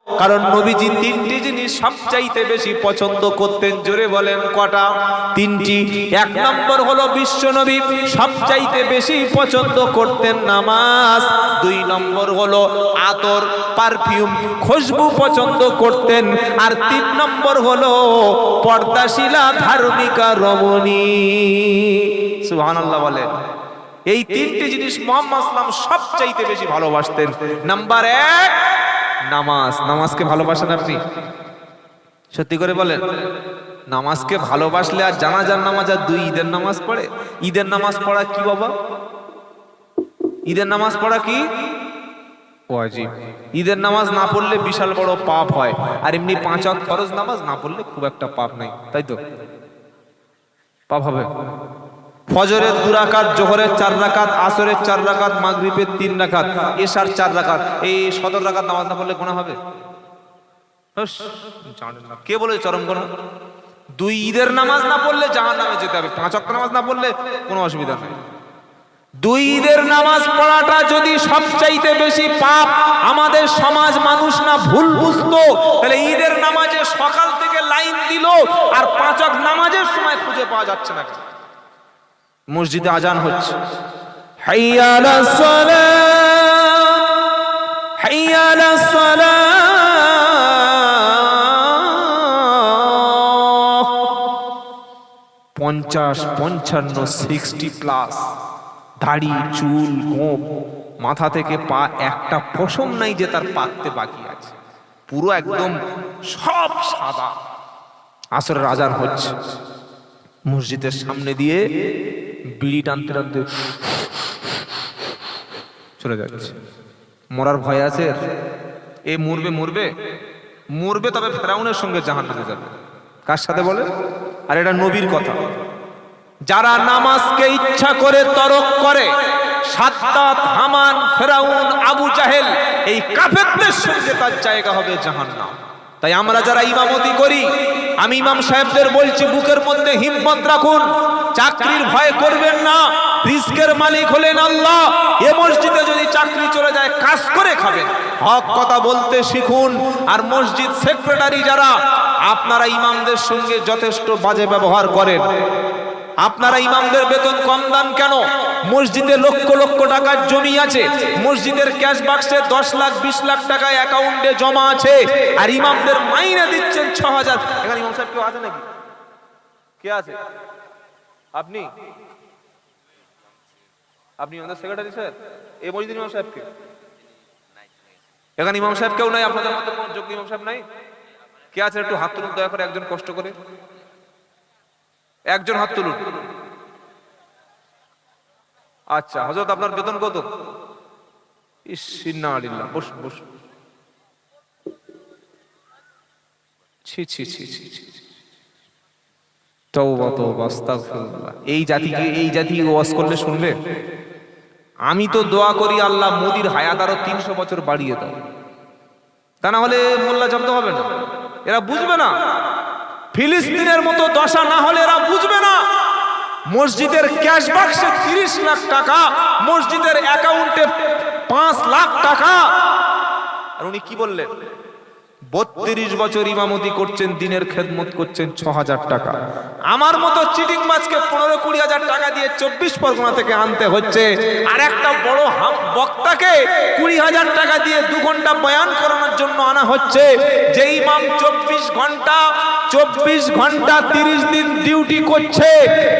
কারণ নবীজি তিনটি জিনিস সবচাইতে বেশি পছন্দ করতেন। জোরে বলেন কটা? তিনটি। এক নম্বর হলো বিশ্বনবী সবচাইতে বেশি পছন্দ করতেন নামাজ। দুই নম্বর হলো আতর, পারফিউম, খুশবু পছন্দ করতেন। আর তিন নম্বর হলো পর্দাশীলা ধার্মিকা রমণী। সুবহানাল্লাহ বলেন। এই তিনটি জিনিস মুহাম্মদ সাল্লাল্লাহু আলাইহি ওয়াসাল্লাম সবচাইতে বেশি ভালোবাসতেন। নাম্বার এক, নামাজ। নামাজকে ভালোবাসেন আপনি? সত্যি করে বলেন। নামাজকে ভালোবাসলে আর জানাজার নামাজ আর দুই ঈদের নামাজ পড়ে? ঈদের নামাজ পড়া কি বাবা? ঈদের নামাজ পড়া কি ওয়াজিব। ঈদের নামাজ না পড়লে বিশাল বড় পাপ হয়। আর এমনি 5 ওয়াক্ত ফরজ নামাজ না পড়লে খুব একটা পাপ নাই, তাই তো? পাপ হবে। ফজরের 2 রাকাত, জোহরের 4 রাকাত, আসরের 4 রাকাত, মাগরিবের 3 রাকাত, এশার 4 রাকাত, এই 17 রাকাত নামাজ না পড়লে গুনাহ হবে? কে বলে চরম গুনাহ? 2 ঈদের নামাজ না পড়লে জাহান্নামে যেতে হবে। 5 ওয়াক্ত নামাজ না পড়লে কোনো অসুবিধা নেই। 2 ঈদের নামাজ পড়াটা যদি সবচাইতে বেশি পাপ আমাদের সমাজ মানুষ না ভুল বুঝতো, তাহলে ঈদের নামাজে সকাল থেকে লাইন দিল আর 5 ওয়াক্ত নামাজের সময় খুঁজে পাওয়া যাচ্ছে না। মসজিদে আজান হচ্ছে, হাইয়া আলাস সালাহ, হাইয়া আলাস সালাহ। 50, 55, 60 প্লাস, দাড়ি, চুল, গোঁফ, মাথা থেকে পা একটা পশম নাই যে তার পাকতে বাকি আছে, পুরো একদম সব সাদা। আসরের আজান হচ্ছে, মসজিদের সামনে দিয়ে বিড়ি টানতে টানতে চলে যাচ্ছে। মরার ভয় আছে? এ মরবে মরবে মরবে, তবে ফেরাউনের সঙ্গে জাহান্নামে যাবে। কার সাথে বলে? আর এটা নবীর কথা। যারা নামাজকে ইচ্ছা করে তরক করে, সাদ্দাত, হামান, ফেরাউন, আবু জাহেল, এই কাফেরদের সঙ্গে তার জায়গা হবে জাহান্নাম। তাই আমরা যারা ইমামতি করি, আমি ইমাম সাহেবদের বলছি, বুকের মধ্যে হিম্মত রাখুন, চাকরির ভয় করবেন না। রিজকের মালিক হলেন আল্লাহ। এ মসজিদে যদি চাকরি চলে যায়, কাজ করে খাবেন। হক কথা বলতে শিখুন। আর মসজিদ সেক্রেটারি যারা, আপনারা ইমামদের সঙ্গে যথেষ্ট বাজে ব্যবহার করেন। আপনারা ইমামদের বেতন কম দেন কেন? মসজিদে লক্ষ লক্ষ টাকার জমি আছে, মসজিদের ক্যাশ বাক্সে 10 লাখ 20 লাখ টাকা অ্যাকাউন্টে জমা আছে, আর ইমামদের মাইনে দিচ্ছেন 6000। এখানে ইমাম সাহেব কেউ আছে নাকি? কে আছে? আপনি আমাদের সেক্রেটারি স্যার? এই মসজিদের ইমাম সাহেব কে? এখানে ইমাম সাহেব কেউ নাই? আপনাদের মধ্যে কোন যোগ্য ইমাম সাহেব নাই? কে আছে? একটু হাত তুলুন দয়া করে, একজন কষ্ট করে, একজন হাত তুলুন। আচ্ছা হযরত, আপনার বেতন কত? ইন্নালিল্লাহ। বস বস। ছি ছি ছি ছি ছি। তওবা তওবা, আস্তাগফিরুল্লাহ। এই জাতি ওয়াজ করলে শুনবে? আমি তো দোয়া করি, আল্লাহ মোদির হায়াত আরো 300 বছর বাড়িয়ে দাও, তা না হলে মোল্লা জব্দ হবে না। এরা বুঝবে না। ফিলিস্তিনের মতো দশা না হলে এরা বুঝবে না। মসজিদের ক্যাশ বাক্সে 30 লাখ টাকা, মসজিদের অ্যাকাউন্টে 5 লাখ টাকা। আর উনি কি বললেন? 32 বছর ইমামতি করছেন, দিনের খেদমত করছেন, 6000 টাকা। আমার মতো চিটিংবাজকে 15-20 হাজার টাকা দিয়ে 24 পরগনা থেকে আনতে হচ্ছে, আর একটা বড় বক্তাকে 20 হাজার টাকা দিয়ে 2 ঘন্টা বয়ান করানোর জন্য আনা হচ্ছে। যে ইমাম 24 ঘন্টা 30 দিন ডিউটি করছে,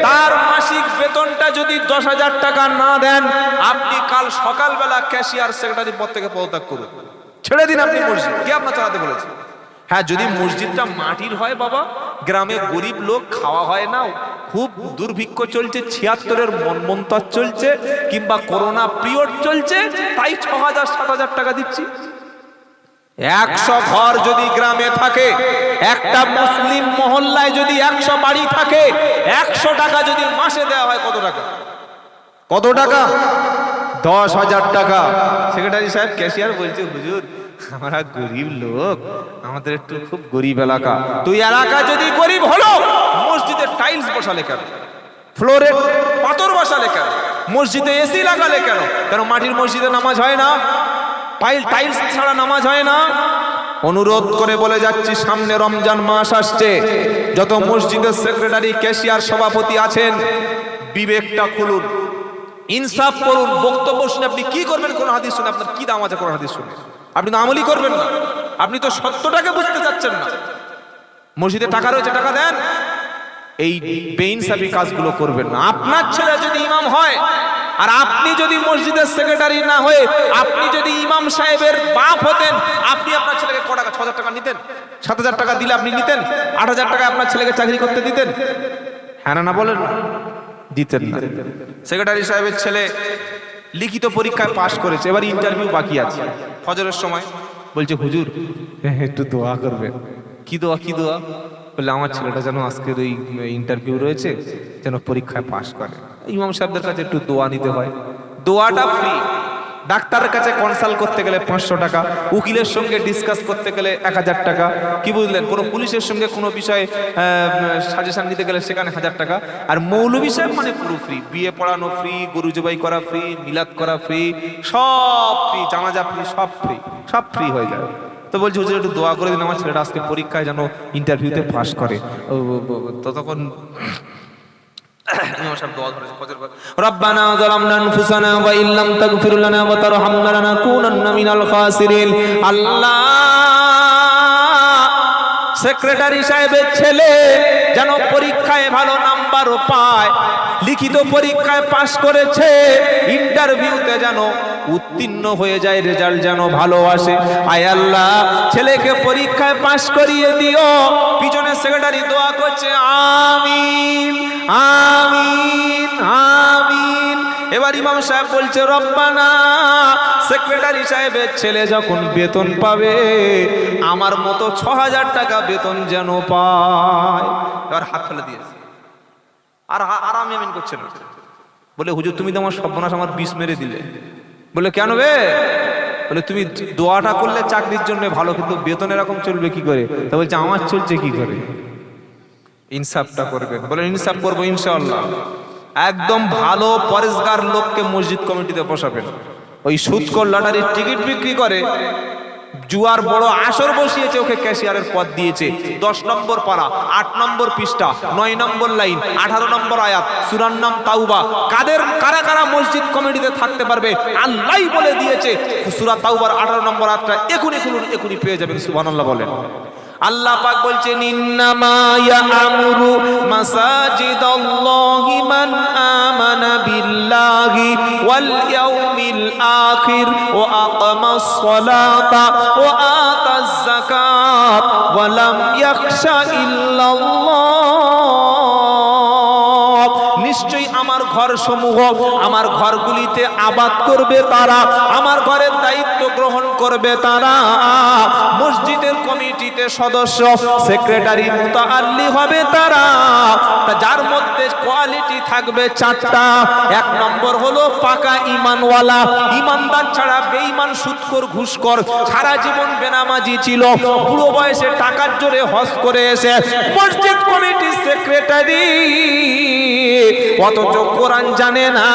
তার মাসিক বেতনটা যদি 10,000 টাকা না দেন, আপনি কাল সকালবেলা ক্যাশিয়ার সেক্রেটারি পদ থেকে পদত্যাগ করুন, ছেড়ে দিন আপনি মসজিদ। কে আপনার চালাতে বলেছে? হ্যাঁ, যদি মসজিদটা মাটির হয় বাবা, গ্রামে গরিব লোক, খাওয়া হয় না, খুব দুর্ভিক্ষ চলছে, 76-এর মন্বন্তর চলছে, কিংবা করোনা পিরিয়ড চলছে, তাই 6,000-7,000 টাকা দিচ্ছি। 100 ঘর যদি গ্রামে থাকে, একটা মুসলিম মহল্লায় যদি 100 বাড়ি থাকে, 100 টাকা যদি মাসে দেওয়া হয়, কত টাকা? কত টাকা? 10,000 টাকা। সেক্রেটারি সাহেব, ক্যাশিয়ার বলছে, হুজুর আমরা গরিব লোক, আমাদের একটু খুব গরিব এলাকা। তুই এলাকা যদি গরিব হলো, মসজিদে টাইলস বসালে কেন? ফ্লোরে পাথর বসালে কেন? মসজিদে এসি লাগালে কেন? কেন মাটির মসজিদে নামাজ হয় না? টাইলস ছাড়া নামাজ হয় না? অনুরোধ করে বলে যাচ্ছি, সামনে রমজান মাস আসছে, যত মসজিদের সেক্রেটারি, ক্যাশিয়ার, সভাপতি আছেন, বিবেকটা খুলুন, ইনসাফ করুন। বক্তব্য শুনে আপনি কি করবেন? কোন হাদিস শুনে আপনার কি দাম আছে? কোন হাদিস শুনে আপনি তো আমলই করবেন না। আপনি তো সত্যটাকে বুঝতে চাচ্ছেন না। মসজিদে টাকা রয়েছে, টাকা দেন। এই বেইনসাফি কাজগুলো করবেন না। আপনার ছেলে যদি ইমাম হয় আর আপনি যদি মসজিদের সেক্রেটারি না হয়ে আপনি যদি ইমাম সাহেবের বাপ হতেন, আপনি আপনার ছেলেকে ক টাকা? 6,000 টাকা নিতেন? 7,000 টাকা দিলে আপনি নিতেন? 8,000 টাকা আপনার ছেলেকে চাকরি করতে দিতেন? হ্যাঁ না বলেন? দিতেন না। সেক্রেটারি সাহেবের ছেলে লিখিত পরীক্ষায় পাশ করেছে, এবার ইন্টারভিউ বাকি আছে। ফজরের সময় বলছে, হুজুর একটু দোয়া করবেন। কি দোয়া? কি দোয়া? বললে, আমার ছেলেটা যেন আজকের ওই ইন্টারভিউ রয়েছে, যেন পরীক্ষায় পাশ করে। ইমাম সাহেবদের কাছে একটু দোয়া নিতে হয়। দোয়াটা ফ্রি। ডাক্তারের কাছে কনসাল্ট করতে গেলে 500 টাকা, উকিলের সঙ্গে ডিসকাস করতে গেলে 1000 টাকা, কি বুঝলেন? কোনো পুলিশের সঙ্গে কোনো বিষয়ে সাজেশন নিতে গেলে সেখানে 1000 টাকা। আর মৌলভী সাহেব মানে পুরো ফ্রি। বিয়ে পড়ানো ফ্রি, গরু জবাই করা ফ্রি, মিলাদ করা ফ্রি, সব ফ্রি, জানাজা ফ্রি, সব ফ্রি, সব ফ্রি হয়ে যায়। তো বলছি, হুজুর একটু দোয়া করে দিন, আমার ছেলেটা আজকে পরীক্ষায় যেন ইন্টারভিউতে পাস করে। ততক্ষণ রব্বানা যালামনা আনফুসানা ওয়া ইল্লাম তাগফির লানা ওয়া তারহামনা লানাকুনান্না মিনাল খাসিরিন। আল্লাহ, সেক্রেটারি সাহেবের ছেলে যেন পরীক্ষায় ভালো নাম্বার পায়, লিখিত পরীক্ষায় পাস করেছে, ইন্টারভিউতে যেন উত্তীর্ণ হয়ে যায়, রেজাল্ট যেন ভালো আসে। আয় আল্লাহ, ছেলেকে পরীক্ষায় পাস করিয়ে দিও। পিছনে সেক্রেটারি দোয়া করছে, আমিন আমিন আমিন। এবার ইমাম সাহেব বলছে, রব্বানা, সেক্রেটারি সাহেবের ছেলে যখন বেতন পাবে আমার মতো 6,000 টাকা বেতন যেন পায়। এবার হাত ফেলে দিয়েছে, আর আমি আমিন করছে না। বলে, হুজুর তুমি তো আমার সর্বনাশ, আমার বিষ মেরে দিলে। বলে, কেন বে? বলে, তুমি দোয়াটা করলে চাকরির জন্য ভালো, কিন্তু বেতন এরকম চলবে কি করে? তা বলছে, আমার চলছে কি করে? ইনসাফটা করবেন। বলে, ইনসাফ করবো ইনশাআল্লাহ। একদম ভালো পরেশগার লোককে মসজিদ কমিটিতে বসাবেন। ওই সুদখোর লটারির টিকিট বিক্রি করে, জুয়ার বড় আসর বসিয়েছে, ওকে ক্যাশিয়ারের পদ দিয়েছে। 10 নম্বর পারা, 8 নম্বর পৃষ্ঠা, 9 নম্বর লাইন, 18 নম্বর আয়াত, সূরার নাম তাওবা। কারা কারা মসজিদ কমিটিতে থাকতে পারবে আল্লাহই বলে দিয়েছে। সূরা তাওবার 18 নম্বর আয়াতটা এখনই খুলুন, এখনই পেয়ে যাবেন। সুবহানাল্লাহ বলেন। আল্লাহ পাক বলছেন, ইন্নামা ইয়া'মুরু মাসাজিদাল্লাহি মান আমানা বিল্লাহি ওয়াল ইয়াউমিল আখির ওয়া আকামাস সালাতা ওয়া আতাজ যাকাত ওয়া লাম ইয়াখশা ইল্লাল্লাহ। নিশ্চয়ই আমার ঘরসমূহ, আমার ঘরগুলিতে আবাদ করবে তারা, আমার ঘরের দায়িত্ব গ্রহণ করবে তারা। মসজিদের কমিটিতে সদস্য, সেক্রেটারি, মুতাআল্লি হবে তারা, যার মধ্যে কোয়ালিটি থাকবে 4টা। 1 নম্বর হলো পাকা ঈমানওয়ালা, ঈমানদার ছাড়া বেঈমান, সুদখোর, ঘুষখোর, সারা জীবন বেনামাজি ছিল, বুড়ো বয়সে টাকার জোরে হজ করে এসে মসজিদ কমিটির সেক্রেটারি, অথচ কোরআন জানে না,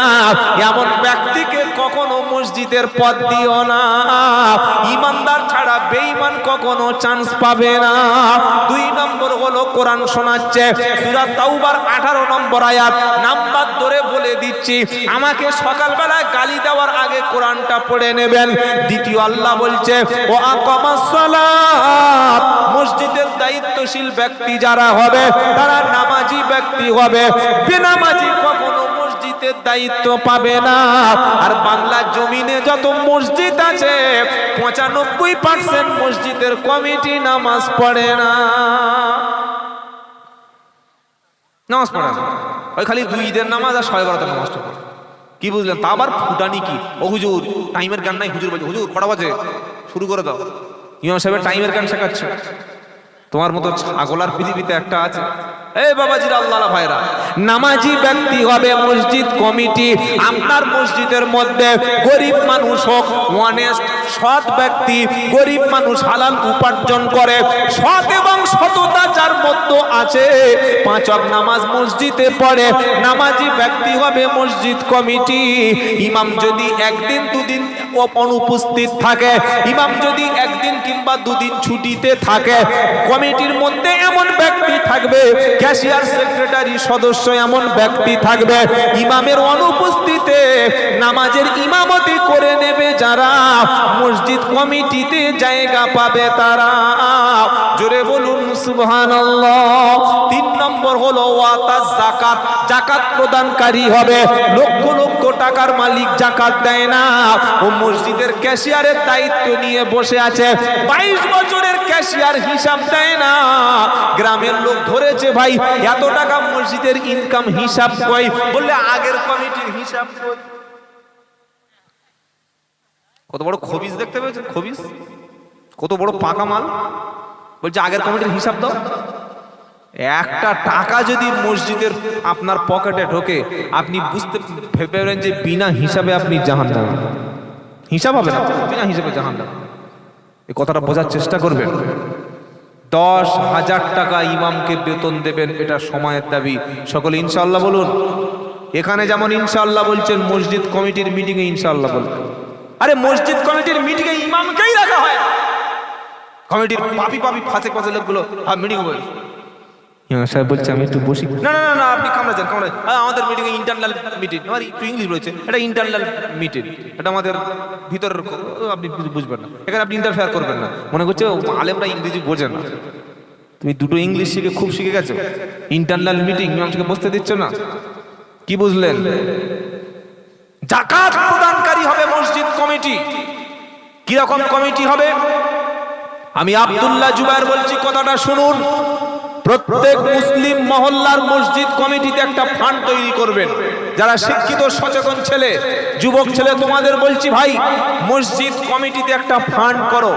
এমন ব্যক্তিকে কখনো মসজিদের পদ দিও না। ঈমানদার ছাড়া বেঈমান কখনো চান্স পাবে না। 2 নম্বর হলো কোরআন শোনাচ্ছে, সূরা তাওবার 18 নম্বর আয়াত, নাম্বার ধরে বলে দিচ্ছি, আমাকে সকালবেলা গালি দেওয়ার আগে কোরআনটা পড়ে নেবেন। দ্বিতীয়, আল্লাহ বলছে, ও আকামাস সালাত, মসজিদের দায়িত্বশীল ব্যক্তি যারা হবে তারা নামাজি ব্যক্তি হবে, বেনামাজি কখনো মসজিদের দায়িত্ব পাবে না। আর বাংলার জমিনে যত মসজিদ আছে 95% মসজিদের কমিটি নামাজ পড়ে না। নামাজ পড়ে না, ওই খালি 2 ঈদের নামাজ আর 11:30 নামাজটা পড়ে। কি বুঝলেন? তা আবার ফুটানি কি? ও হুজুর টাইমের গান নাই। হুজুর বলছে, হুজুর কটা বাজে, শুরু করে দাও। ইমাম সাহেবের টাইমের গান শেখাচ্ছে। তোমার মতো ছাগলার পৃথিবীতে একটা আছে। এই বাবাজিরা, আল্লাহ ভাইরা, নামাজি ব্যক্তি হবে মসজিদ কমিটি। আপনার মসজিদের মধ্যে গরিব মানুষ হোক, অনেস্ট সৎ ব্যক্তি, গরিব মানুষ হালাল উপার্জন করে, সৎ এবং সততা যার মধ্যে আছে, 5 ওয়াক্ত নামাজ মসজিদে পড়ে, নামাজি ব্যক্তি হবে মসজিদ কমিটি। ইমাম যদি 1 দিন 2 দিন অনুপস্থিত থাকে, ইমাম যদি একদিন কিংবা দুদিন ছুটিতে থাকে, কমিটির মধ্যে এমন ব্যক্তি থাকবে, ক্যাশিয়ার সেক্রেটারি সদস্য এমন ব্যক্তি থাকবে, ইমামের অনুপস্থিতিতে নামাজের ইমামতি করে নেবে যারা, মসজিদ কমিটিতে জায়গা পাবে তারা। জোরে বলুন সুবহানাল্লাহ। 3 নম্বর হলো ওয়াতাজ যাকাত, যাকাত প্রদানকারী হবে। লক্ষ লক্ষ টাকার মালিক যাকাত দেয় না, ও মসজিদের ক্যাশিয়ারের দায়িত্ব নিয়ে বসে আছে, 22 বছরের ক্যাশিয়ার হিসাব দেয় না। গ্রামের লোক ধরেছে, ভাই এত টাকা মসজিদের ইনকাম হিসাব কই, বললে আগের কমিটির হিসাব কই। কত বড় খবিস দেখতে পেয়েছেন, খবিস কত বড় পাকা মাল, বলছে আগের কমিটির হিসাব দাও। একটা টাকা যদি মসজিদের আপনার পকেটে ঢোকে, আপনি বুঝতে পারেন যে বিনা হিসাবে আপনি জাহান্নামে, হিসাব হবে না, বিনা হিসাবে জাহান্নামে। এই কথাটা বোঝার চেষ্টা করবেন। 10,000 টাকা ইমামকে বেতন দেবেন, এটা সময়ের দাবি। সকলে ইনশাআল্লাহ বলুন। এখানে যেমন ইনশাআল্লাহ বলছেন, মসজিদ কমিটির মিটিংয়ে ইনশাআল্লাহ বলবেন। আরে মসজিদ কমিটির মিটিংয়ে ইমামকেই রাখা হয়, কমিটির পাপি ফাঁসে লোকগুলো মিটিং বলে সাহেব বলছে আমি একটু বসি, না না না আপনি কামড়ে যান, কামড়ে। আমাদের মিটিং এ ইন্টারনাল মিটিং, আমার একটু ইংলিশ রয়েছে, এটা ইন্টারনাল মিটিং, এটা আমাদের ভিতর, আপনি কিছু বুঝবেন না, এখানে আপনি ইন্টারফেয়ার করবেন না। মনে করছে আলেমরা ইংরেজি বোঝে না, তুমি দুটো ইংলিশ খুব শিখে গেছো, ইন্টারনাল মিটিং ইমামকে বসতে দিচ্ছ না, কি বুঝলেন? যাকাত প্রদানকারী হবে মসজিদ কমিটি। কিরকম কমিটি হবে? আমি আব্দুল্লাহ জুবায়ের বলছি, কথাটা শুনুন। প্রত্যেক মুসলিম মহল্লার মসজিদ কমিটিতে একটা ফান্ড তৈরি করবেন। যারা শিক্ষিত সচেতন ছেলে, যুবক ছেলে, তোমাদের বলছি ভাই, মসজিদ কমিটিতে একটা ফান্ড করো।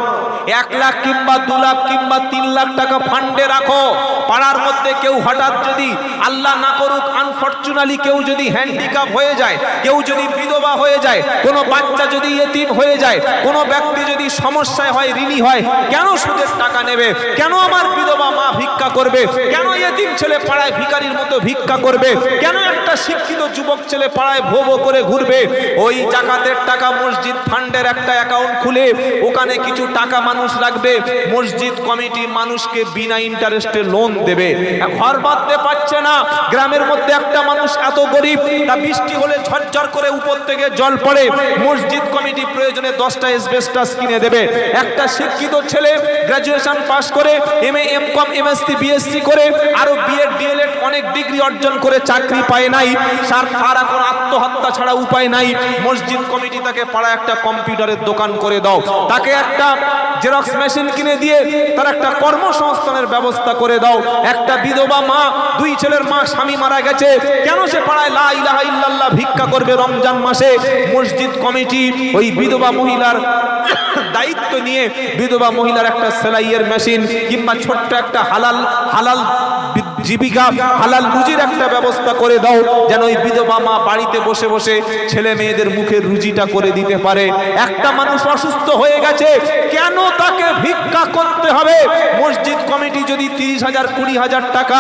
1 লাখ কিংবা 2 লাখ কিংবা 3 লাখ টাকা ফান্ডে রাখো। পাড়ার মধ্যে কেউ হঠাৎ যদি, আল্লাহ না করুক, আনফরচুনালি কেউ যদি হ্যান্ডিক্যাপ হয়ে যায়, কেউ যদি বিধবা হয়ে যায়, কোনো বাচ্চা যদি ইয়েতিম হয়ে যায়, কোনো ব্যক্তি যদি সমস্যায় হয়, ঋণী হয়, কেন সুদের টাকা নেবে? কেন আমার বিধবা মা ভিক্ষা করবে? কেন ইয়েতিম ছেলে পাড়ায় ভিখারির মতো ভিক্ষা করবে? কেন একটা শিক্ষিত যুবক ছেলে পাড়ায় ভো ভো করে ঘুরবে? ওই যাকাতের টাকা মসজিদ ফান্ডের একটা অ্যাকাউন্ট খুলে ওখানে কিছু টাকা মানুষ রাখবে, মসজিদ কমিটি মানুষকে বিনা ইন্টারেস্টে লোন দেবে। ঘর বাঁধতে পারছে না, গ্রামের মধ্যে একটা মানুষ এত গরিব, তা বৃষ্টি হলে ঝরঝর করে উপর থেকে জল পড়ে, মসজিদ কমিটি প্রয়োজনে 10টা এসবেস্টাস কিনে দেবে। একটা শিক্ষিত ছেলে গ্রাজুয়েশন পাস করে, এমএ, এমকম, এমএসসি, বিএসসি করে, আরো বিএড, ডিএলএড অনেক ডিগ্রি অর্জন করে চাকরি পায় নাই, তার এখন আত্মহত্যা ছাড়া উপায় নাই। মসজিদ কমিটি তাকে পাড়ায় একটা কম্পিউটারের দোকান করে দাও, তাকে একটা জেরক্স মেশিন কিনে দিয়ে তার একটা কর্মসংস্থানের ব্যবস্থা করে দাও। একটা বিধবা মা, 2 ছেলের মা, স্বামী মারা গেছে, কেন সে পাড়ায় লা ইলাহা ইল্লাল্লাহ ভিক্ষা করবে রমজান মাসে? মসজিদ কমিটি ওই বিধবা মহিলার দায়িত্ব নিয়ে বিধবা মহিলার একটা সেলাইয়ের মেশিন কিংবা ছোট্ট একটা হালাল জীবিকা, হালাল রুজির একটা ব্যবস্থা করে দাও, যেন ওই বিধবা মা বাড়িতে বসে বসে ছেলে মেয়েদের মুখের রুজিটা করে দিতে পারে। একটা মানুষ অসুস্থ হয়ে গেছে, কেন তাকে ভিক্ষা করতে হবে? মসজিদ কমিটি যদি 30,000 20,000 টাকা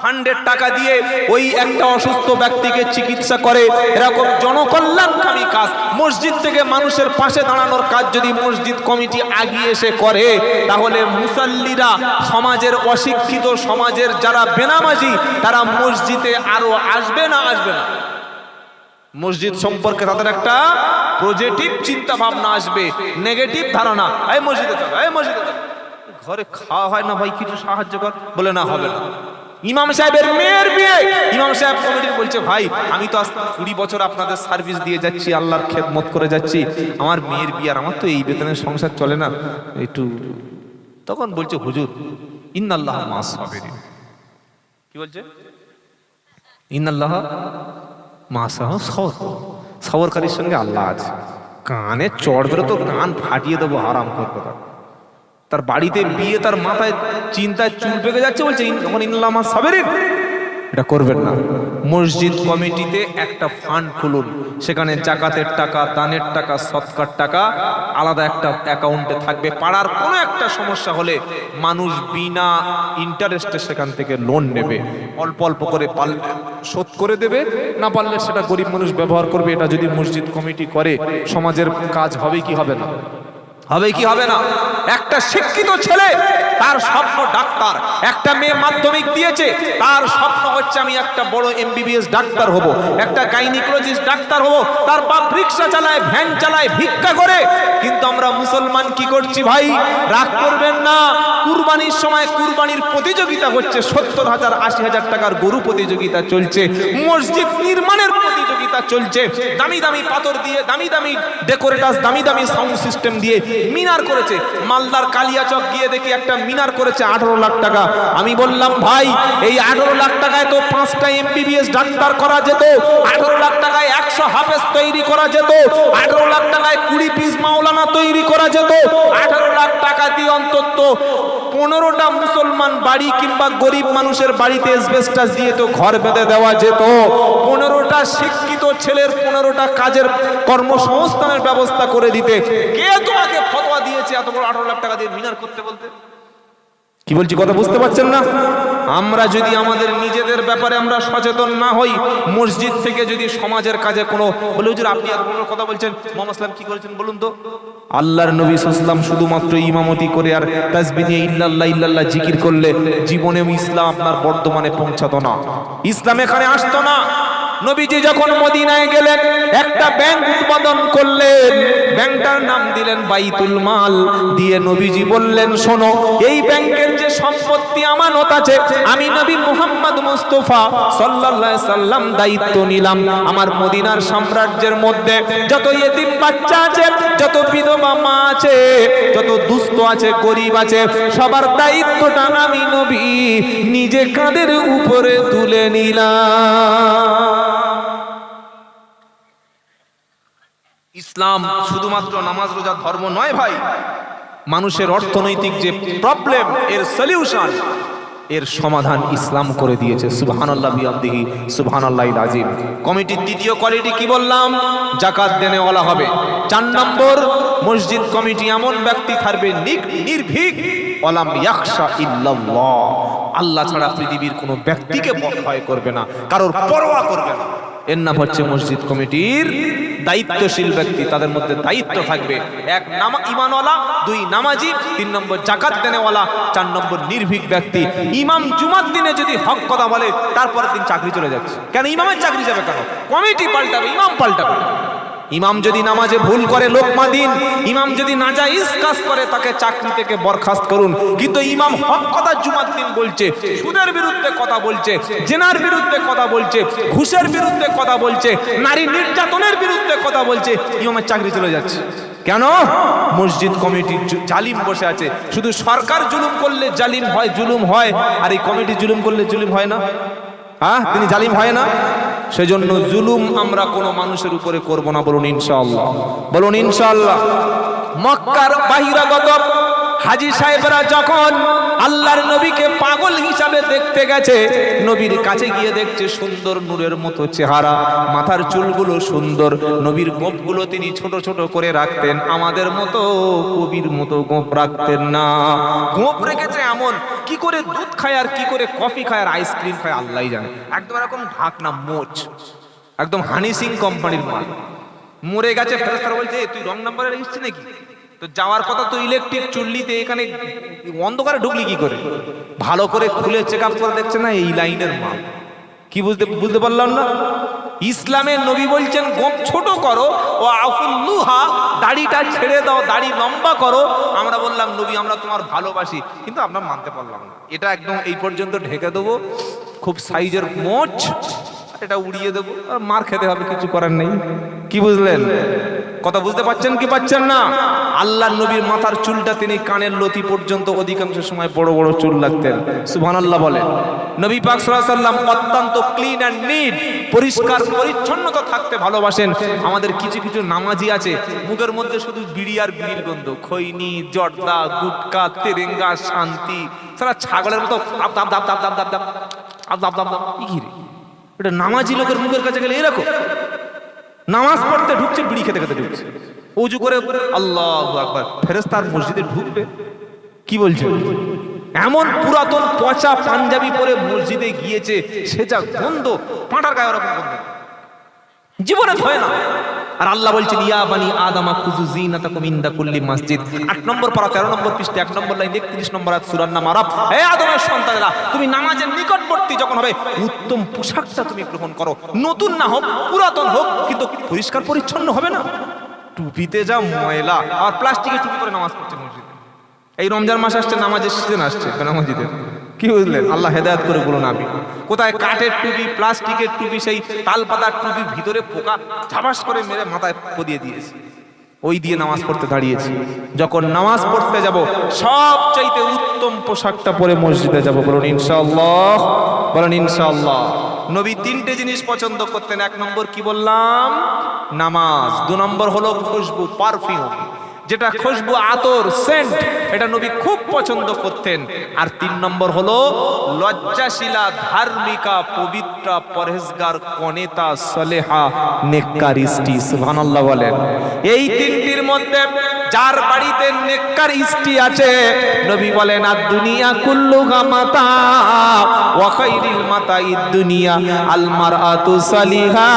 ফান্ডের টাকা দিয়ে ওই একটা অসুস্থ ব্যক্তিকে চিকিৎসা করে, এরকম জনকল্যাণকামী কাজ, মসজিদ থেকে মানুষের পাশে দাঁড়ানোর কাজ যদি মসজিদ কমিটি আগিয়ে এসে করে, তাহলে মুসাল্লিরা, সমাজের অশিক্ষিত সমাজের যারা বেনামাজি, তারা মসজিদে আরো আসবে না? আসবে না। মসজিদ সম্পর্কে তাদের একটা পজিটিভ চিন্তা ভাবনা আসবে, নেগেটিভ ধারণা। এই মসজিদে চলো, এই মসজিদে চলো, ঘরে খাওয়া হয় না ভাই, কিছু সাহায্য কর, বলে না, হবে না। ইমাম সাহেবের মেয়ের বিয়ে, ইমাম সাহেব কমিটির বলছে, ভাই আমি তো আজ 20 বছর আপনাদের সার্ভিস দিয়ে যাচ্ছি, আল্লাহর খেদমত করে যাচ্ছি, আমার মেয়ের বিয়ে, আর আমার তো এই বেতনের সংসার চলে না, একটু। তখন বলছে, হুজুর ইন্নাল্লাহ মা'আস সাবিরিন। কি বলছে? ইন্নাল্লাহ মা'আস সবরকারীর সঙ্গে আল্লাহ আছে। কানে চড় বেরো তো কান ফাটিয়ে দেবো, হারাম কথা। তার বাড়িতে বিয়ে, তার মাথায় চিন্তায় চুল পেকে যাচ্ছে, বলছে ইন্নাল্লাহ মা'আস সাবিরিন। এটা করবেন না। মসজিদ কমিটিতে একটা ফান্ড খুলুন, সেখানে জাকাতের টাকা, দানের টাকা, সদকার টাকা আলাদা একটা অ্যাকাউন্টে থাকবে। পাড়ার কোনো একটা সমস্যা হলে মানুষ বিনা ইন্টারেস্টে সেখান থেকে লোন নেবে, অল্প অল্প করে পারলে শোধ করে দেবে, না পারলে সেটা গরিব মানুষ ব্যবহার করবে। এটা যদি মসজিদ কমিটি করে সমাজের কাজ হবে কি হবে না? হবে কি হবে না? একটা শিক্ষিত ছেলে তার স্বপ্ন ডাক্তার, একটা মেয়ে মাধ্যমিক দিয়েছে তার স্বপ্ন হচ্ছে আমি একটা বড় এমবিবিএস ডাক্তার হব, একটা গাইনিকোলজিস্ট ডাক্তার হব। তার বাপ রিক্সা চালায়, ভ্যান চালায়, ভিক্ষা করে। কিন্তু আমরা মুসলমান কি করছি ভাই? রাগ করবেন না, কুরবানির সময় কুরবানির প্রতিযোগিতা হচ্ছে, 70,000 80,000 টাকার গরু প্রতিযোগিতা চলছে, মসজিদ নির্মাণের প্রতিযোগিতা চলছে, দামি দামি পাথর দিয়ে, দামি দামি ডেকোরেটাস, দামি দামি সাউন্ড সিস্টেম দিয়ে মিনার করেছে। মালদার কালিয়াচক গিয়ে দেখি একটা মিনার করেছে 18 লাখ টাকা। আমি বললাম ভাই, এই 18 লাখ টাকায় তো 5টা এমবিবিএস ডাক্তার করা যেত, 18 লাখ টাকায় 100 হাফেজ তৈরি করা যেত, 18 লাখ টাকায় 20 পিস মাওলানা তৈরি করা যেত, 18 লাখ টাকা দিয়ে অন্তত 15টা মুসলমান বাড়ি কিংবা গরিব মানুষের বাড়িতে এসবেস্টাস দিয়ে তো ঘর বেঁধে দেওয়া যেত। 15টা শিক্ষিত ছেলের 15টা কাজের কর্মসংস্থানের ব্যবস্থা করে দিতে। কে তোমাকে ফতোয়া দিয়েছে এত বড় 18 লাখ টাকা দিয়ে মিনার করতে বলতে? কি বলছি কথা বুঝতে পারছেন না? আমরা যদি আমাদের নিজেদের ব্যাপারে আমরা সচেতন না হই, মসজিদ থেকে যদি সমাজের কাজে কোনো বলে, হুজুর আপনি এত বড় কথা বলছেন, মুহাম্মদ সাল্লাল্লাহু কি করেছেন বলুন তো? আল্লাহর নবী সাল্লাল্লাহু আলাইহি ওয়াসাল্লাম শুধুমাত্র ইমামতি করে আর তাসবিহ নিয়ে ইল্লাল্লাহ ইল্লাল্লাহ জিকির করলে জীবনেও ইসলাম আপনার বর্তমানে পৌঁছাতো না, ইসলাম এখানে আসতো না। নবীজি যখন মদিনায় গেলেন একটা ব্যাংক উদ্বোধন করলেন, ব্যাংকটার নাম দিলেন বাইতুল মাল। দিয়ে নবীজি বললেন, শোনো, এই ব্যাংকের যে সম্পত্তি আমানত আছে, আমি নবী মুহাম্মদ মুস্তাফা সাল্লাল্লাহু আলাইহি সাল্লাম দায়িত্ব নিলাম। আমার মদিনার সাম্রাজ্যের মধ্যে যত ইতিম বাচ্চা আছে, যত বিধবা মা আছে, যত দুস্থ আছে, গরিব আছে, সবার দায়িত্বটা আমি নবী নিজে কাঁধের উপরে তুলে নিলাম। ইসলাম শুধুমাত্র নামাজ রোজা ধর্ম নয় ভাই, মানুষের অর্থনৈতিক যে প্রবলেম, এর সলিউশন, এর সমাধান ইসলাম করে দিয়েছে। সুবহানাল্লাহ বিহামদিহি সুবহানাল্লাহিল আযীম। কমিটির দ্বিতীয় কোয়ালিটি কি বললাম? যাকাত দেনেওয়ালা হবে। 4 নম্বর, মসজিদ কমিটি এমন ব্যক্তি থাকবে নির্ভীক, ওয়ালাম ইয়াখশা ইল্লাল্লাহ, আল্লাহ ছাড়া পৃথিবীর কোনো ব্যক্তিকে ভয় করবে না, কারোর পরোয়া করবে না। এর নাম হচ্ছে মসজিদ কমিটির দায়িত্বশীল ব্যক্তি। তাদের মধ্যে দায়িত্ব থাকবে, 1 ঈমানওয়ালা, 2 নামাজি, 3 নম্বর যাকাত দেনেওয়ালা, 4 নম্বর নির্ভীক ব্যক্তি। ইমাম জুমার দিনে যদি হক কথা বলে, তারপরের দিন চাকরি চলে যাচ্ছে। কেন ইমামের চাকরি যাবে কেন? কমিটি পাল্টাবে, ইমাম পাল্টাবে। ইমাম যদি নামাজে ভুল করে লোকমা দিন, ইমাম যদি নাজায়েজ কাজ করে তাকে চাকরি থেকে বরখাস্ত করুন। কিন্তু ইমাম হক কথা জুমার দিন বলছে, সুদের বিরুদ্ধে কথা বলছে, জেনার বিরুদ্ধে কথা বলছে, ঘুষের বিরুদ্ধে কথা বলছে, নারী নির্যাতনের বিরুদ্ধে কথা বলছে, ইমামের চাকরি চলে যাচ্ছে। কেন? মসজিদ কমিটি জালিম বসে আছে। শুধু সরকার জুলুম করলে জালিম হয়, জুলুম হয়, আর এই কমিটি জুলুম করলে জুলুম হয় না? হ্যাঁ, তিনি জালিম হয় না? সেজন্য জুলুম আমরা কোনো মানুষের উপরে করব না, বলুন ইনশাআল্লাহ, বলুন ইনশাআল্লাহ। মক্কার বাহিরাগত হাজী সাহেবরা যখন আল্লাহর নবীকে পাগল হিসাবে দেখতে গেছে, নবীর কাছে গিয়ে দেখছে সুন্দর নূরের মতো চেহারা, মাথার চুলগুলো সুন্দর, নবীর গোঁফগুলো তিনি ছোট ছোট করে রাখতেন, আমাদের মতো কবির মতো গোঁফ রাখতেন না। গোঁফ রেখেছে এমন, কি করে দুধ খায় আর কি করে কফি খায় আর আইসক্রিম খায় আল্লাহই জানে। একদম এরকম ঢাকনা মোচ, একদম হানি সিং কোম্পানির মাল। মরে গেছে, ফেরেশতারা বলছে তুই রং নাম্বারে রেখেছিস নাকি? তো যাওয়ার কথা তো ইলেকট্রিক চুল্লিতে, এখানে অন্ধকারে ঢুকলি কি করে? ভালো করে খুলে চেক আপ করে দেখছে না, এই লাইনের মাল। কি বুঝতে পারলাম না? ইসলামের নবী বলছেন গোঁফ ছোট করো, ও আফুল্লুহা, দাড়িটা ছেড়ে দাও, দাড়ি লম্বা করো। আমরা বললাম নবী আমরা তোমার ভালোবাসি, কিন্তু আমরা মানতে পারলাম না, এটা একদম এই পর্যন্ত ঢেকে দেবো, খুব সাইজের মোচ, এটা উড়িয়ে দেবো, আর মার খেতে হবে, কিছু করার নেই। কি বুঝলেন? কথা বুঝতে পারছেন কি পাচ্ছেন না? আল্লাহ নবীর মাথার চুলটা তিনি কানের লতি পর্যন্ত অধিকাংশ সময় বড় বড় চুল রাখতেন। সুবহানাল্লাহ বলেন। নবী পাক সাল্লাল্লাহু আলাইহি ওয়াসাল্লাম অত্যন্ত ক্লিন অ্যান্ড নিট, পরিষ্কার পরিচ্ছন্নতা থাকতে ভালোবাসেন। আমাদের কিছু কিছু নামাজি আছে, মুখের মধ্যে শুধু বিড়ি আর বিড়ির গন্ধ, খৈনি, জর্দা, গুটকা, তেরেঙ্গা, শান্তি, সারা ছাগলের মতো আপ দাপ দাপ দাপ দাপ দাপ দাপ কি রে, এটা নামাজি লোকের মুখের কাছে গেলে এরকম, নামাজ পড়তে ঢুকছে বিড়ি খেতে খেতে ঢুকছে, ওযু করে আল্লাহু আকবার, ফেরেশতার মসজিদে ঢুকবে? কি বলছে? এমন পুরাতন পচা পাঞ্জাবি পরে মসজিদে গিয়েছে, সে যা গন্ধ, পাঁটার গায়ে ওরকম গন্ধ, জীবনে হয় না। আর আল্লাহ বলছেন ইয়া বানি আদম খুযু যিনাতাকুম ইনদা কুল্লি মসজিদ। 8 নম্বর পারা 13 নম্বর পৃষ্ঠা 1 নম্বর লাইন 31 নম্বর আয়াত সূরার নাম আরাফ। হে আদমের সন্তানেরা, তুমি নামাজের নিকটবর্তী যখন হবে, উত্তম পোশাকটা তুমি গ্রহণ করো, নতুন না হোক পুরাতন হোক, কিন্তু পরিষ্কার পরিচ্ছন্ন হবে না। টুপিতে যা ময়লা, আর প্লাস্টিকের টুপি পরে নামাজ পড়ছে মসজিদে। এই রমজান মাস আসছে, নামাজের সিজন আসছে মসজিদে, কি বুঝলেন? আল্লাহ হেদায়েত করে বলুন আমি। কোথায় কাঠের টুপি, প্লাস্টিকের টুপি, সেই তালপাতার টুপি, ভিতরে পোকা ঝাবাস করে মেরে মাথায় পদিয়ে দিয়েছে, ওই দিয়ে নামাজ পড়তে দাঁড়িয়েছি। যখন নামাজ পড়তে যাব, সবচাইতে উত্তম পোশাকটা পরে মসজিদে যাব। বলুন ইনশাআল্লাহ, বলুন ইনশাআল্লাহ। নবী 3টে জিনিস পছন্দ করতেন। 1 নম্বর কি বললাম? নামাজ। 2 নম্বর হলো খুশবু, পারফিউম, যেটা খুশবু, আতর, সেন্ট, এটা নবী খুব পছন্দ করতেন। আর 3 নম্বর হলো লজ্জাশীলা, ধার্মিকা, পবিত্রা, পরহেজগার, কনেতা, সলেহা, নেককার স্ত্রী। সুবহানাল্লাহ বলেন। এই 3টির মধ্যে যার বাড়িতে নেককার স্ত্রী আছে, নবী বলেন আদ দুনিয়া কুল্লুহা মাতা ওয়া খায়রুল মাতাইদ দুনিয়া আল মারআতু সালিহা।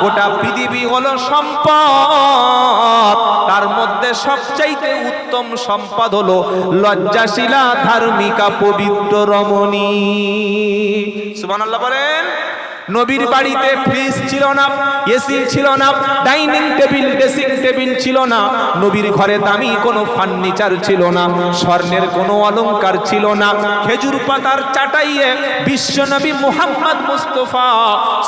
গোটা পৃথিবী হলো সম্পদ, তার মধ্যে সবচাইতে উত্তম সম্পদ হলো লজ্জাশীলা, ধার্মিকা, পবিত্র রমণী। সুবহানাল্লাহ বলেন। নবীর বাড়িতে ফ্রিজ ছিল না, এসি ছিল না, ডাইনিং টেবিল, ড্রেসিং টেবিল ছিল না, নবীর ঘরে দামি কোনো ফার্নিচার ছিল না, স্বর্ণের কোনো অলংকার ছিল না। খেজুর পাতার চাটাইয়ে বিশ্বনবী মুহাম্মদ মুস্তাফা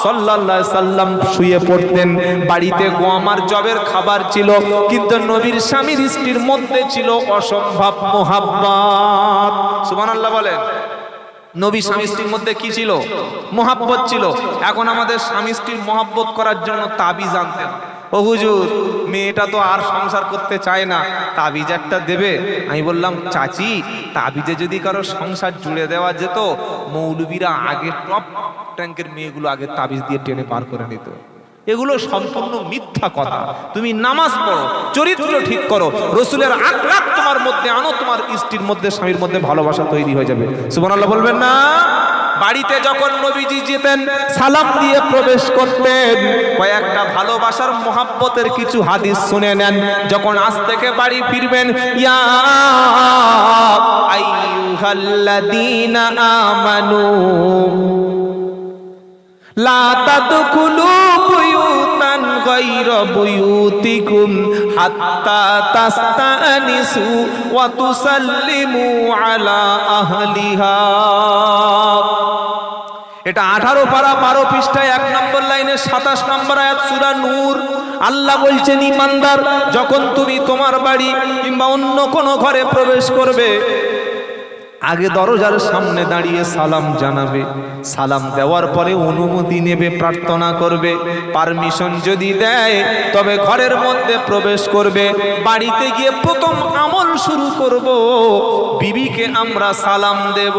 সাল্লাল্লাহু আলাইহি সাল্লাম শুয়ে পড়তেন। বাড়িতে গম আর জবের খাবার ছিল, কিন্তু নবীর স্বামীর স্ত্রীর মধ্যে ছিল অসম্ভব মোহাব্বত। সুবহানাল্লাহ বলেন। নবী স্বামী স্ত্রীর মধ্যে কি ছিল? মোহাব্বত ছিল। এখন আমাদের স্বামী স্ত্রীর মোহাব্বত করার জন্য তাবিজ আনতেন। ও হুজুর, মেয়েটা তো আর সংসার করতে চায় না, তাবিজ একটা দেবে। আমি বললাম চাচি, তাবিজে যদি কারো সংসার জুড়ে দেওয়া যেত, মৌলবীরা আগে টপ ট্যাঙ্কের মেয়েগুলো আগে তাবিজ দিয়ে টেনে পার করে নিত। এগুলো সম্পূর্ণ মিথ্যা কথা। তুমি নামাজ পড়ো, চরিত্র ঠিক করো, রাসূলের আখলাক তোমার মধ্যে আনো, তোমার স্ত্রীর মধ্যে, স্বামীর মধ্যে ভালোবাসা তৈরি হয়ে যাবে। সুবহানাল্লাহ বলবেন না? বাড়িতে যখন নবীজি যেতেন, সালাম দিয়ে প্রবেশ করতেন। কয়েকটা ভালোবাসার মোহাব্বতের কিছু হাদিস শুনে নেন। যখন আজ থেকে বাড়ি ফিরবেন, ইয়া আইয়ুহাল্লাযীনা আমানু লা তাদখুলু বুয়ুতান গায়রা বুয়ুতিকুম হাত্তা তাস্তানিসু ওয়া তুসাল্লিমু আলা আহলিহা। এটা 18 পারা 12 পৃষ্ঠায় 1 নম্বর লাইনে 27 নম্বর আয়াত সূরা নূর। আল্লাহ বলছেন, ঈমানদার, যখন তুমি তোমার বাড়ি কিংবা অন্য কোনো ঘরে প্রবেশ করবে, আগে দরজার সামনে দাঁড়িয়ে সালাম জানাবে। সালাম দেওয়ার পরে অনুমতি নেবে, প্রার্থনা করবে। পারমিশন যদি দেয়, তবে ঘরের মধ্যে প্রবেশ করবে। বাড়িতে গিয়ে প্রথম আমল শুরু করব, বিবিকে আমরা সালাম দেব।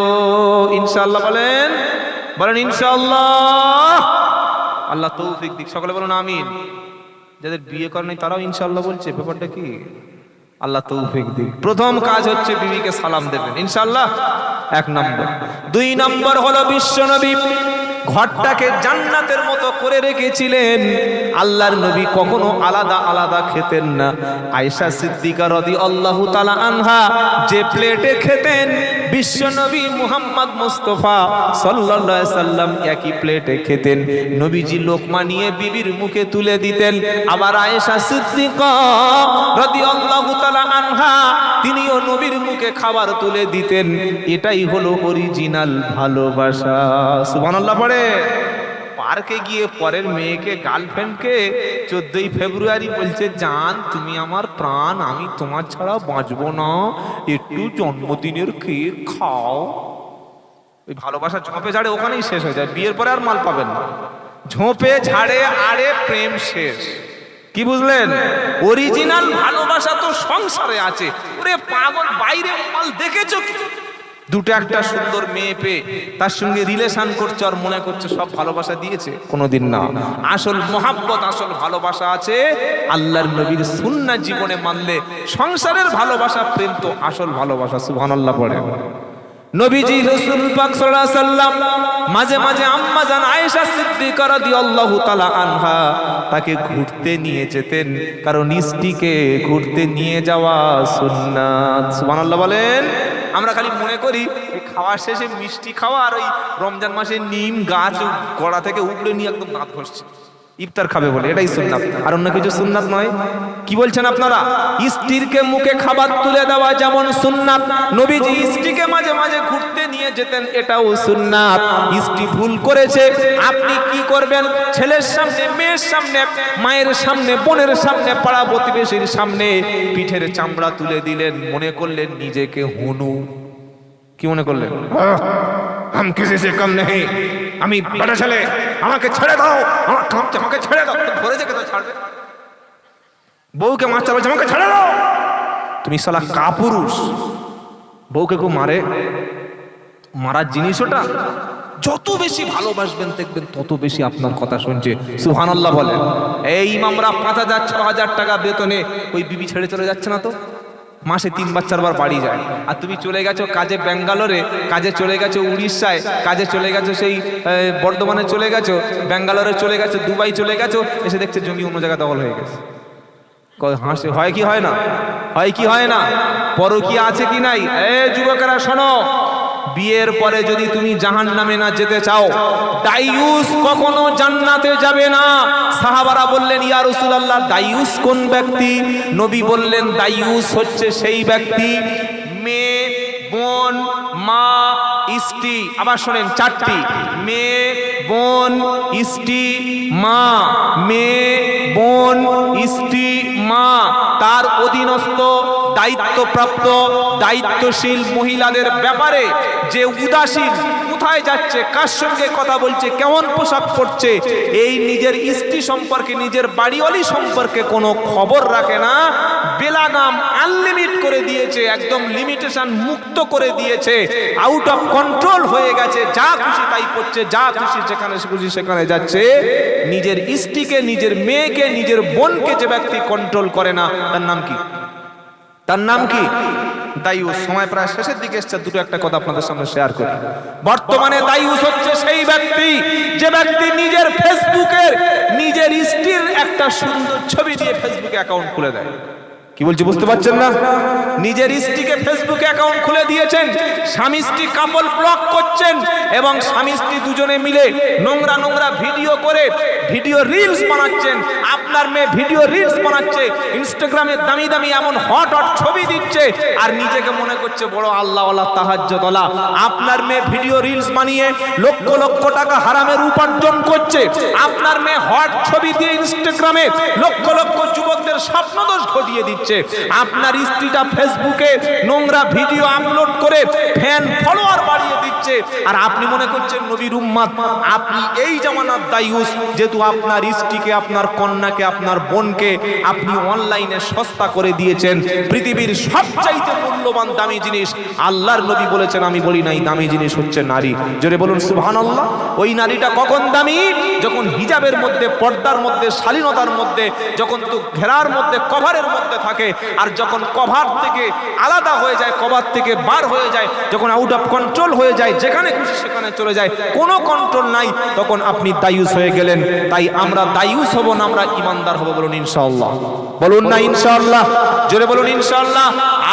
ইনশাআল্লাহ বলেন, বলেন ইনশাআল্লাহ। আল্লাহ তৌফিক দিক। সকলে বলুন আমিন। যাদের বিয়ে করে নাই তারাও ইনশাআল্লাহ বলছে। ব্যাপারটা কি? আল্লাহ তৌফিক দিক। প্রথম কাজ হচ্ছে বিবিকে সালাম দেবেন ইনশাআল্লাহ, 1 নম্বর। 2 নম্বর হলো বিশ্বনবী ঘরটাকে জান্নাতের মতো করে রেখেছিলেন। আল্লাহর নবী কখনো আলাদা আলাদা খেতেন না। আয়েশা সিদ্দিকা রাদিয়াল্লাহু তাআলা আনহা যে প্লেটে খেতেন, বিশ্বনবী মুহাম্মদ মুস্তাফা সাল্লাল্লাহু আলাইহি সাল্লাম একই প্লেটে খেতেন। নবীজি লোকমা নিয়ে বিবির মুখে তুলে দিতেন। আবার আয়েশা সিদ্দিকা রাদিয়াল্লাহু তাআলা আনহা তিনিও নবীর মুখে খাবার তুলে দিতেন। এটাই হলো অরিজিনাল ভালোবাসা। সুবহানাল্লাহ পড়ে। পার্কে গিয়ে পরের মেয়েকে, গার্লফ্রেন্ডকে 14ই ফেব্রুয়ারি বলছে, জান তুমি আমার প্রাণ, আমি তোমার ছাড়া বাঁচবো না, একটু জন্মদিনের কেক খাও। ওই ভালোবাসা ঝোপে ঝাড়ে ওখানেই শেষ হয়ে যায়। বিয়ের পরে আর মাল পাবেন না। ঝোপে ঝাড়ে আড়ে প্রেম শেষ। কি বুঝলেন? অরিজিনাল ভালোবাসা তো সংসারে আছে। ওরে পাগল, বাইরে মাল দেখেছো কি? দুটো একটা সুন্দর মেয়ে পেয়ে তার সঙ্গে রিলেশন করছে আর মনে করছে সব ভালোবাসা দিয়েছে, কোনোদিন না। আসল মোহাব্বত, আসল ভালোবাসা আছে আল্লাহর নবীর সুন্নাহ জীবনে মানলে। সংসারের ভালোবাসা, প্রেম তো আসল ভালোবাসা। সুবহানাল্লাহ পড়ে। নবীজি রাসূল পাক সাল্লাল্লাহু আলাইহি সাল্লাম মাঝে মাঝে আম্মা জান আয়েশা সিদ্দিকা রাদিয়াল্লাহু তাআলা আনহা তাকে ঘুরতে নিয়ে যেতেন, কারণ স্ত্রীকে ঘুরতে নিয়ে যাওয়া সুন্নাত। সুবহানাল্লাহ বলেন। আমরা খালি মনে করি খাওয়ার শেষে মিষ্টি খাওয়া আর ওই রমজান মাসে নিম গাছ গোড়া থেকে উপড়ে নিয়ে একদম দাঁত ঘষছে, ইফতার খাবে বলে, এটাই সুন্নাত, আর অন্য কিছু সুন্নাত নয়। কি বলছেন আপনারা? স্ত্রীকে মুখে খাবার তুলে দেওয়া যেমন সুন্নাত, নবীজি স্ত্রীকে মাঝে মাঝে ঘুরতে নিয়ে যেতেন, এটাও সুন্নাত। স্ত্রী ভুল করেছে, আপনি কি করবেন? ছেলের সামনে, মেয়ের সামনে, মায়ের সামনে, বোনের সামনে, পাড়া প্রতিবেশীর সামনে পিঠের চামড়া তুলে দিলেন, মনে করলেন নিজেকে হনু। কি মনে করলেন? हम किसी से कम नहीं, আমি বড় ছেলে, আমাকে ছেড়ে দাও, আমাকে ছেড়ে দাও। ধরে যে কেন ছাড়বে? বউকে মাছ চালাচ্ছে, আমাকে ছেড়ে দাও। তুমি শালা কাপুরুষ। বউকে কেউ মারে? মারার জিনিস ওটা। যত বেশি ভালোবাসবেন দেখবেন তত বেশি আপনার কথা শুনছে। সুবহানাল্লাহ বলেন। এই ইমামরা 5,000 6,000 টাকা বেতনে ওই বিবি ছেড়ে চলে যাচ্ছে না তো? মাসে 3-4 বার বাড়ি যায়। আর তুমি চলে গেছো কাজে ব্যাঙ্গালোরে, কাজে চলে গেছো উড়িষ্যায়, কাজে চলে গেছো সেই বর্ধমানে চলে গেছো, ব্যাঙ্গালোরে চলে গেছো, দুবাই চলে গেছো, এসে দেখছে জমি অন্য জায়গায় দখল হয়ে গেছে। হাসে হয় কি হয় না? হয় কি হয় না? পরকীয়া আছে কি নাই? যুবকেরা শোনো, বিয়ের পরে যদি তুমি জাহান্নামে না যেতে চাও, দায়ুস কখনো জান্নাতে যাবে না। সাহাবারা বললেন, ইয়া রাসূলুল্লাহ, দায়ুস কোন ব্যক্তি? নবী বললেন, দায়ুস হচ্ছে সেই ব্যক্তি মেয়ে, বোন, মা, স্ত্রী। আবার শোনেন, 4টি: মেয়ে, বোন, স্ত্রী, মা। মেয়ে, বোন, স্ত্রী, মা, তার অধীনস্থ দায়িত্বপ্রাপ্ত দায়িত্বশীল মহিলাদের ব্যাপারে যে উদাসীন, কোথায় যাচ্ছে, কার সঙ্গে কথা বলছে, কেমন পোশাক পরছে, এই নিজের স্ত্রী সম্পর্কে, নিজের বাড়িওয়ালি সম্পর্কে কোনো খবর রাখে না, বেলাগাম আনলিমিট করে দিয়েছে, একদম লিমিটেশন মুক্ত করে দিয়েছে, আউট অফ কন্ট্রোল হয়ে গেছে, যা খুশি তাই করছে, যা খুশি যেখানে খুশি সেখানে যাচ্ছে। নিজের স্ত্রীকে, নিজের মেয়েকে, নিজের বোনকে যে ব্যক্তি কন্ট্রোল করে না, তার নাম কি? তার নাম কি? দায়ুস। সময় প্রায় শেষের দিকে এসছে, দুটো একটা কথা আপনাদের সামনে শেয়ার করি। বর্তমানে দায়ুস হচ্ছে সেই ব্যক্তি যে ব্যক্তি নিজের ফেসবুকের নিজের স্ত্রীর একটা সুন্দর ছবি দিয়ে ফেসবুকে অ্যাকাউন্ট খুলে দেয়। কি বলছি বুঝতে পারছেন না? নিজের স্ত্রীকে ফেসবুকে অ্যাকাউন্ট খুলে দিয়েছেন, স্বামী স্ত্রী কাপল ব্লগ করছেন এবং স্বামী স্ত্রী দুজনে মিলে নোংরা নোংরা ভিডিও করে ভিডিও রিলস বানাচ্ছেন। আপনার মেয়ে ভিডিও রিলস বানাচ্ছে, ইনস্টাগ্রামে দামি দামি এমন হট হট ছবি দিচ্ছে আর নিজেকে মনে করছে বড় আল্লাহওয়ালা, তাহাজ্জুদওয়ালা। আপনার মেয়ে ভিডিও রিলস বানিয়ে লক্ষ লক্ষ টাকা হারামের উপার্জন করছে। আপনার মেয়ে হট ছবি দিয়ে ইনস্টাগ্রামে লক্ষ লক্ষ যুবকদের স্বপ্নদোষ ঘটিয়ে দিচ্ছে। আপনার স্ত্রীটা ফেসবুকে নোংরা ভিডিও আপলোড করে ফ্যান ফলোয়ার বাড়িয়ে দিচ্ছে, আর আপনি মনে করছেন নবীর উম্মত। আপনি এই জামানার দায়ুস, যেহেতু আপনার স্ত্রীকে, আপনার কন্যাকে, আপনার বোনকে আপনি অনলাইনে সস্তা করে দিয়েছেন। পৃথিবীর সবচাইতে মূল্যবান দামি জিনিস আল্লাহর নবী বলেছেন, আমি বলি নাই, দামি জিনিস হচ্ছে নারী। জোরে বলুন সুবহানাল্লাহ। ওই নারীটা কখন দামি? যখন হিজাবের মধ্যে, পর্দার মধ্যে, শালীনতার মধ্যে, যখন তো ঘেরার মধ্যে, কভারের মধ্যে থাকে, আর যখন কভার থেকে আলাদা হয়ে যায়, কভার থেকে বার হয়ে যায়, যখন আউট অফ কন্ট্রোল হয়ে যায়, যেখানে খুশি সেখানে চলে যায়, কোনো কন্ট্রোল নাই, তখন আপনি দায়ুস হয়ে গেলেন। তাই আমরা দায়ুস হব না, আমরা ইমানদার হব। বলুন ইনশাআল্লাহ। বলুন না ইনশাআল্লাহ। জোরে বলুন ইনশাআল্লাহ।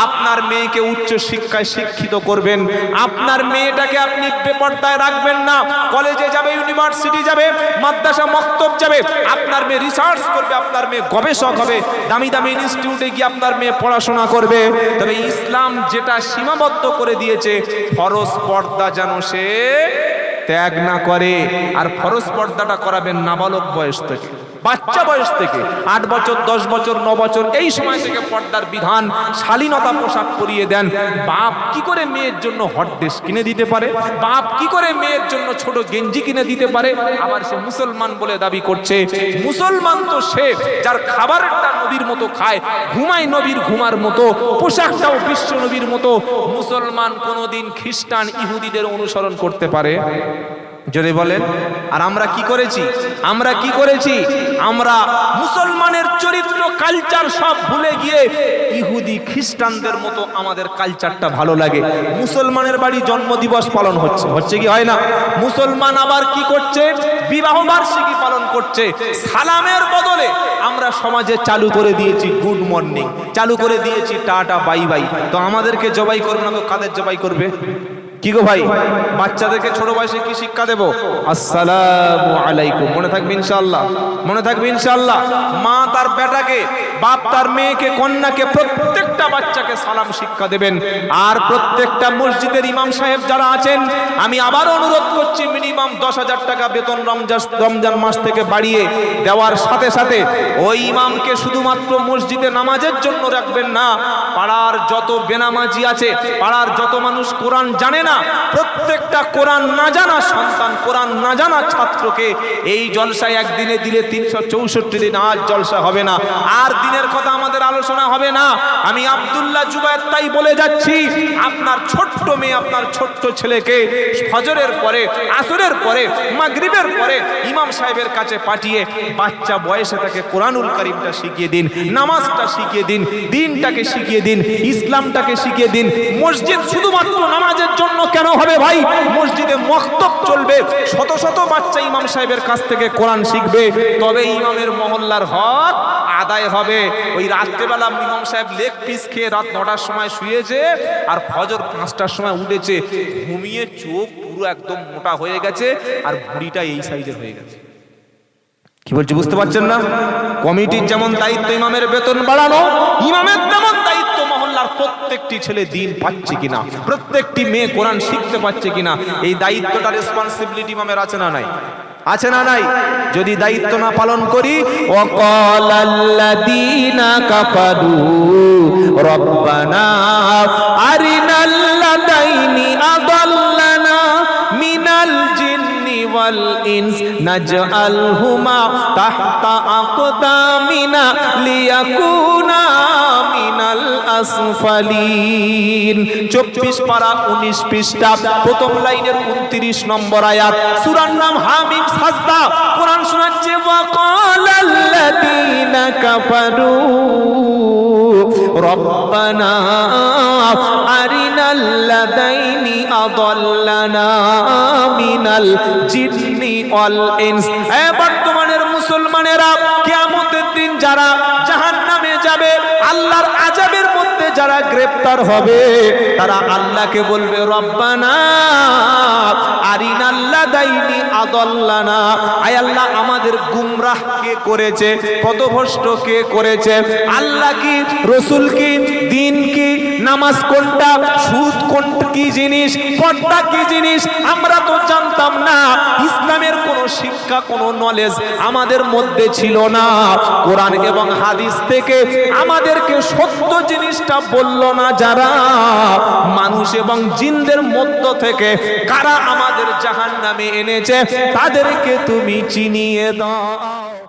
আপনার মেয়েকে উচ্চ শিক্ষায় শিক্ষিত করবেন, আপনার মেয়েটাকে আপনি বেপরদায় রাখবেন না। কলেজে যাবে, ইউনিভার্সিটি যাবে, মাদ্রাসা মক্তব যাবে, আপনার মেয়ে রিসার্চ করবে, আপনার মেয়ে গবেষক হবে, দামি দামি ইনস্টিটিউটে গিয়ে আপনার মেয়ে পড়াশোনা করবে। তবে ইসলাম যেটা সীমাবদ্ধ করে দিয়েছে, ফরজ পর্দা যেন সে ত্যাগ না করে, আর ফরজ পর্দাটা করাবেন নাবালক বয়স থেকে। বাচ্চা বয়স থেকে 8 বছর 10 বছর 9 বছর এই সময় থেকে পর্দার বিধান শালীনতা পোশাক পরিয়ে দেন। বাপ কি করে মেয়ের জন্য হট ড্রেস কিনে দিতে পারে? বাপ কি করে মেয়ের জন্য ছোট গেঞ্জি কিনে দিতে পারে? আবার সে মুসলমান বলে দাবি করছে। মুসলমান তো সে যার খাবারটা নবীর মতো খায়, ঘুমায় নবীর ঘুমার মতো, পোশাকটাও বিশ্ব নবীর মতো। মুসলমান কোনোদিন খ্রিস্টান ইহুদিদের অনুসরণ করতে পারে? জোরে বলেন। আর আমরা কি করেছি? আমরা কি করেছি? আমরা মুসলমানের চরিত্র কালচার সব ভুলে গিয়ে ইহুদি খ্রিস্টানদের মতো আমাদের কালচারটা ভালো লাগে। মুসলমানের বাড়ি জন্মদিবস পালন হচ্ছে, হচ্ছে কি হয় না? মুসলমান আবার কি করছে? বিবাহ বার্ষিকী পালন করছে। সালামের বদলে আমরা সমাজে চালু করে দিয়েছি গুড মর্নিং, চালু করে দিয়েছি টাটা বাই বাই। তো আমাদেরকে জবাই করবে না তো কাদের জবাই করবে? কি গো ভাই, বাচ্চাদেরকে ছোট বয়সে কি শিক্ষা দেব? আসসালামু আলাইকুম। মনে থাকবে ইনশাআল্লাহ, মনে থাকবে ইনশাআল্লাহ। মা তার বেটাকে, বাপ তার মেয়েকে, কন্যাকে, প্রত্যেকটা বাচ্চাকে সালাম শিক্ষা দেবেন। আর প্রত্যেকটা মসজিদের ইমাম সাহেব যারা আছেন, আমি আবার অনুরোধ করছি, মিনিমাম 10,000 টাকা বেতন রমজান মাস থেকে বাড়িয়ে দেওয়ার সাথে সাথে ওই ইমামকে শুধুমাত্র মসজিদে নামাজের জন্য রাখবেন না। পাড়ার যত বেনামাজি আছে, পাড়ার যত মানুষ কোরআন জানে না, প্রত্যেকটা কোরআন না জানা সন্তান, কোরআন না জানা ছাত্রকে এই জলসায় একদিনে দিলে 364 দিন আজ জলসা হবে না, আর দিনের কথা আমাদের আলোচনা হবে না। আমি আব্দুল্লাহ জুবায়ের তাই বলে যাচ্ছি, আপনার ছোট্ট মেয়ে, আপনার ছোট্ট ছেলেকে ফজরের পরে, আসরের পরে, মাগরিবের পরে ইমাম সাহেবের কাছে পাঠিয়ে বাচ্চা বয়সে তাকে কোরআনুল কারীমটা শিখিয়ে দিন, নামাজটা শিখিয়ে দিন, দ্বীনটাকে শিখিয়ে দিন, ইসলামটাকে শিখিয়ে দিন। মসজিদ শুধুমাত্র নামাজের জন্য কেন হবে ভাই? মসজিদে মক্তব চলবে, শত শত বাচ্চা ইমাম সাহেবের কাছ থেকে কোরআন শিখবে, তবে ইমামের মহল্লার হক আদায় হবে। ওই রাত্রেবেলা ইমাম সাহেব লেগ পিস খেয়ে রাত 9টার সময় শুয়েছে আর ফজর 5টার সময় উঠেছে, ঘুমিয়ে চোখ পুরো একদম মোটা হয়ে গেছে আর ভুঁড়িটা এই সাইজের হয়ে গেছে। কি বলছি বুঝতে পারছেন না? কমিটির যেমন দায়িত্ব ইমামের বেতন বাড়ানো, ইমামের তেমন দায়িত্ব মহল্লার প্রত্যেকটি ছেলে দিন পাচ্ছে কিনা, প্রত্যেকটি মেয়ে কোরআন শিখতে পাচ্ছে কিনা, এই দায়িত্বটা, রেসপন্সিবিলিটি ইমামের আছে না নাই? আছে না নাই? যদি দায়িত্ব না পালন করি, ওয়াকালাল্লাযীনা কাফারু রব্বানা আরিনাল্লাযাইনি আদাল্লানা মিনাল জিন্নি ওয়াল ইনস নাজআলহুমা তাহতা আকদামিনা লিয়াকুনা মিনাল আসফালিন। 24 পারা 19 পৃষ্ঠা, প্রথম লাইনের 29 নম্বর আয়াত, সূরার নাম হামিম সাজদা। কোরআন শোনাচ্ছে, ওয়াকালাল্লাযীনা কাফারু রব্বানা আরিনাল্লাযাইনি আদাল্লানা মিনাল জিন্নি ওয়াল ইনস। বর্তমানের মুসলমানেরা কিয়ামতের দিন যারা জাহান্নামে যাবে, আল্লাহর আযাবের মধ্যে যারা গ্রেফতার হবে, তারা আল্লাহকে বলবে, রব্বানা আরিনাল্লাযাইনি আদাল্লানা। আয় আল্লাহ, আমাদের গুমরাহ কে করেছে, পথভ্রষ্ট কে করেছে? আল্লাহ কি, রাসূল কি, দ্বীন কি, নামাজ কোনটা, সুদ কোনটা, কি জিনিস, পর্দা কি জিনিস আমরা তো জানতাম না। ইসলামের কোন শিক্ষা, কোন নলেজ আমাদের মধ্যে ছিল না। কোরআন এবং হাদিস থেকে আমাদেরকে সত্য জিনিসটা বলল না যারা, মানুষ এবং জিনদের মধ্য থেকে কারা আমাদের জাহান্নামে এনেছে, তাদেরকে তুমি চিনিয়ে দাও।